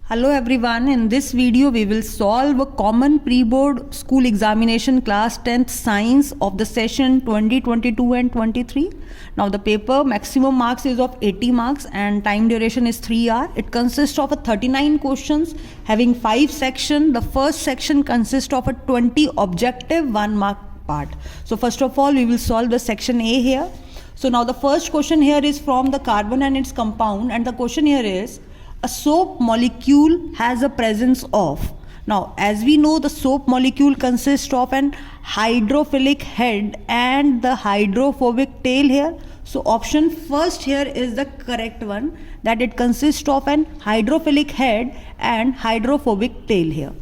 Hello everyone, in this video we will solve a common pre-board school examination class 10th science of the session 2022 and 23. Now the paper maximum marks is of 80 marks and time duration is 3 hours. It consists of a 39 questions having 5 sections. The first section consists of a 20 objective 1 mark part. So first of all we will solve the section A here. So now the first question here is from the carbon and its compound, and the question here is a soap molecule has a presence of. Now as we know, the soap molecule consists of an hydrophilic head and the hydrophobic tail here. So option first here is the correct one, that it consists of an hydrophilic head and hydrophobic tail here.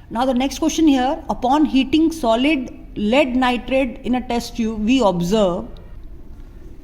Now the next question here, upon heating solid lead nitrate in a test tube we observe.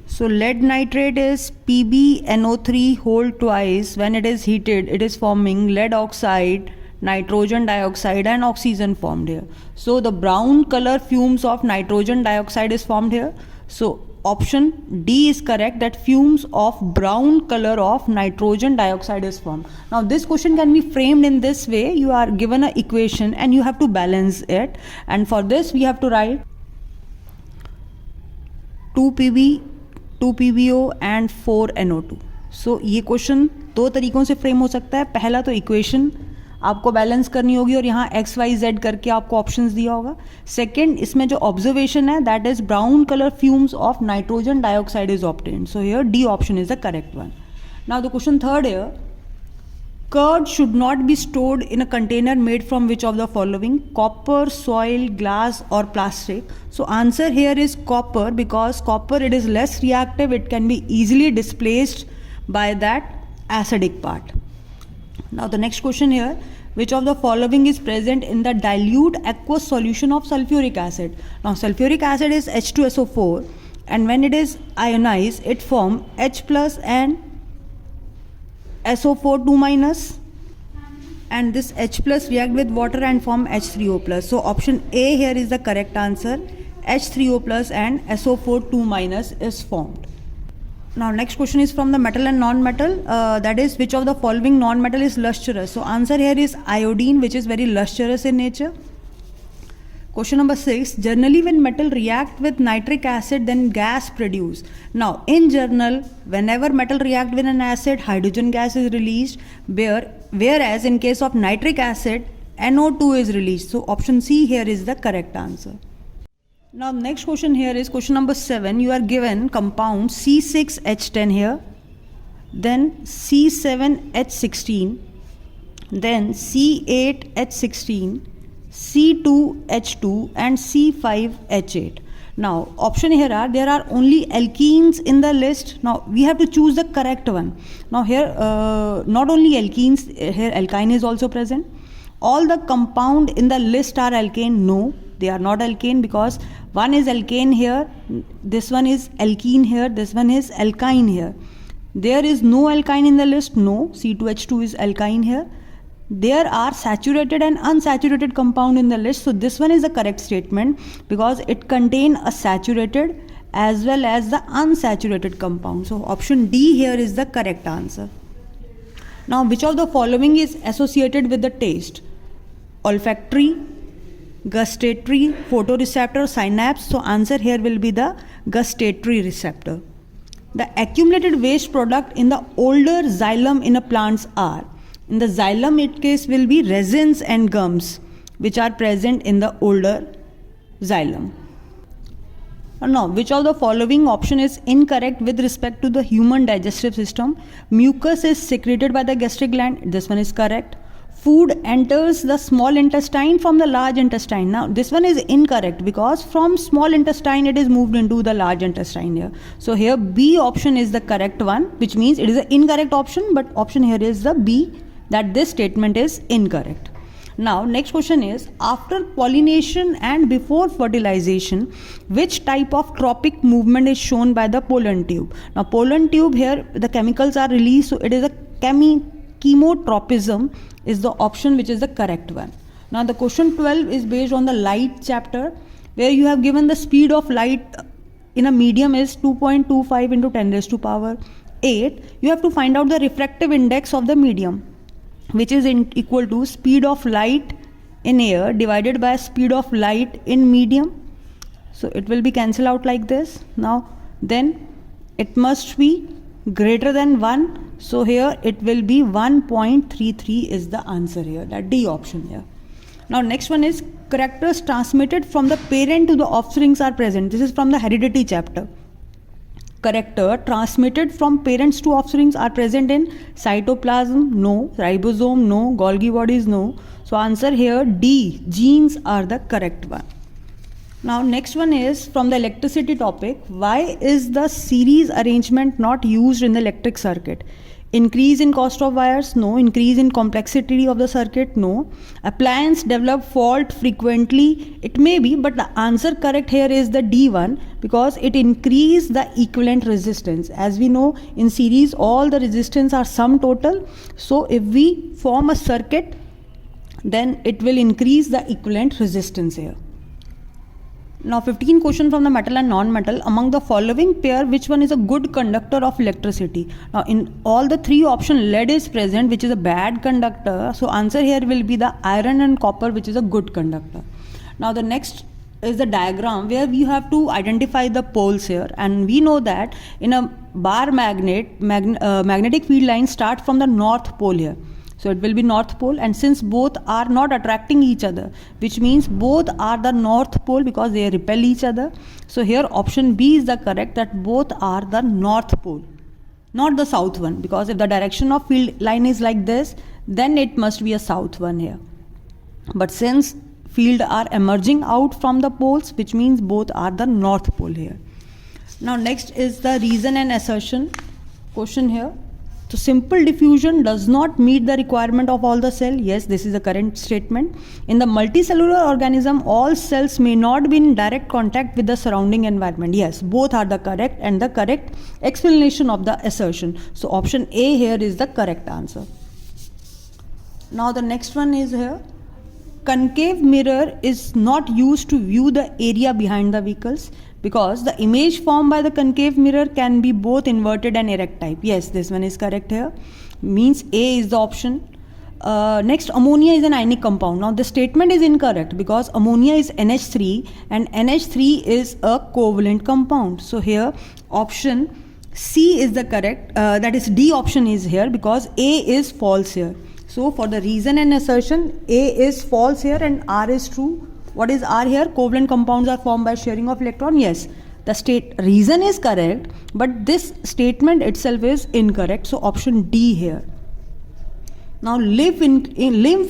So lead nitrate is PbNO3 whole twice. When it is heated, it is forming lead oxide, nitrogen dioxide and oxygen formed here. So the brown color fumes of nitrogen dioxide is formed here. So option D is correct, that fumes of brown color of nitrogen dioxide is formed. Now this question can be framed in this way. You are given an equation and you have to balance it, and for this we have to write 2PbO and 4NO2. सो ये question दो तरीक़ों से frame हो सकता है. पहला तो equation आपको बैलेंस करनी होगी और यहाँ एक्स वाई जेड करके आपको ऑप्शंस दिया होगा. सेकंड, इसमें जो ऑब्जर्वेशन है that is brown colour fumes of nitrogen dioxide is obtained. So here D option is the correct one. Now the question third here, curd should not be stored in a container made from which of the following: copper, soil, glass or plastic. So answer here is copper, because copper it is less reactive, it can be easily displaced by that acidic part. Now the next question here, which of the following is present in the dilute aqueous solution of sulfuric acid? Now sulfuric acid is H2SO4 and when it is ionized it forms H plus and SO4 2 minus, and this H plus react with water and form H3O plus. So option A here is the correct answer. H3O plus and SO4 2 minus is formed. Now next question is from the metal and non-metal, that is which of the following non-metal is lustrous? So answer here is iodine, which is very lustrous in nature. Question number 6, generally when metal react with nitric acid then gas produce. Now in general, whenever metal react with an acid, hydrogen gas is released, whereas in case of nitric acid NO2 is released. So option C here is the correct answer. Now next question here is question number 7. You are given compound C6H10 here, then C7H16, then C8H16, C2H2 and C5H8. Now option here are, there are only alkenes in the list. Now we have to choose the correct one. Now here not only alkenes, here alkyne is also present. All the compound in the list are alkane? No, they are not alkane, because one is alkane here, this one is alkene here, this one is alkyne here. There is no alkyne in the list. No, C2H2 is alkyne here. There are saturated and unsaturated compound in the list. So this one is the correct statement, because it contains a saturated as well as the unsaturated compound. So option D here is the correct answer. Now which of the following is associated with the taste? Olfactory, gustatory, photoreceptor, synapse. So answer here will be the gustatory receptor. The accumulated waste product in the older xylem in a plants are. In the xylem, it case will be resins and gums, which are present in the older xylem. Now, which of the following option is incorrect with respect to the human digestive system? Mucus is secreted by the gastric gland. This one is correct. Food enters the small intestine from the large intestine. Now, this one is incorrect, because from small intestine it is moved into the large intestine here. So here B option is the correct one, which means it is an incorrect option, but option here is the B, that this statement is incorrect. Now next question is, after pollination and before fertilization, which type of tropic movement is shown by the pollen tube? Now pollen tube, here the chemicals are released, so it is a chemotropism is the option which is the correct one. Now the question 12 is based on the light chapter, where you have given the speed of light in a medium is 2.25 into 10 raised to power 8. You have to find out the refractive index of the medium. which is equal to speed of light in air divided by speed of light in medium. So it will be cancelled out like this. Now then it must be greater than 1. So here it will be 1.33 is the answer here, that D option here. Now next one is characters transmitted from the parent to the offsprings are present. This is from the heredity chapter. Character transmitted from parents to offsprings are present in cytoplasm, no. Ribosome, no. Golgi bodies, no. So answer here D, genes are the correct one. Now next one is from the electricity topic. Why is the series arrangement not used in the electric circuit? Increase in cost of wires, no. Increase in complexity of the circuit, no. Appliance develop fault frequently, it may be, but the answer correct here is the D one, because it increase the equivalent resistance. As we know, in series all the resistance are sum total. So if we form a circuit, then it will increase the equivalent resistance here. Now 15 question from the metal and non-metal. Among the following pair, which one is a good conductor of electricity? Now in all the three options, lead is present, which is a bad conductor. So answer here will be the iron and copper, which is a good conductor. Now the next is the diagram where we have to identify the poles here, and we know that in a bar magnet, magnetic field lines start from the north pole here. So it will be north pole, and since both are not attracting each other, which means both are the north pole because they repel each other. So here option B is the correct, that both are the north pole, not the south one, because if the direction of field line is like this, then it must be a south one here. But since field are emerging out from the poles, which means both are the north pole here. Now next is the reason and assertion question here. So simple diffusion does not meet the requirement of all the cell. Yes, this is the current statement. In the multicellular organism, all cells may not be in direct contact with the surrounding environment. Yes, both are the correct and the correct explanation of the assertion. So option A here is the correct answer. Now the next one is here. Concave mirror is not used to view the area behind the vehicles, because the image formed by the concave mirror can be both inverted and erect type. Yes, this one is correct here. Means A is the option. Next, ammonia is an ionic compound. Now the statement is incorrect because ammonia is NH3 and NH3 is a covalent compound. So here option C is the correct, that is D option is here, because A is false here. So for the reason and assertion, A is false here and R is true. What is R here? Covalent compounds are formed by sharing of electron. Yes, the reason is correct, but this statement itself is incorrect. So option D here. Now lymph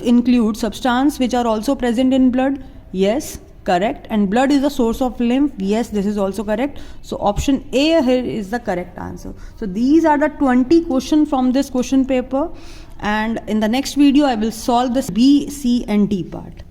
includes substance which are also present in blood. Yes, correct. And blood is the source of lymph. Yes, this is also correct. So option A here is the correct answer. So these are the 20 questions from this question paper, and in the next video I will solve this B, C and D part.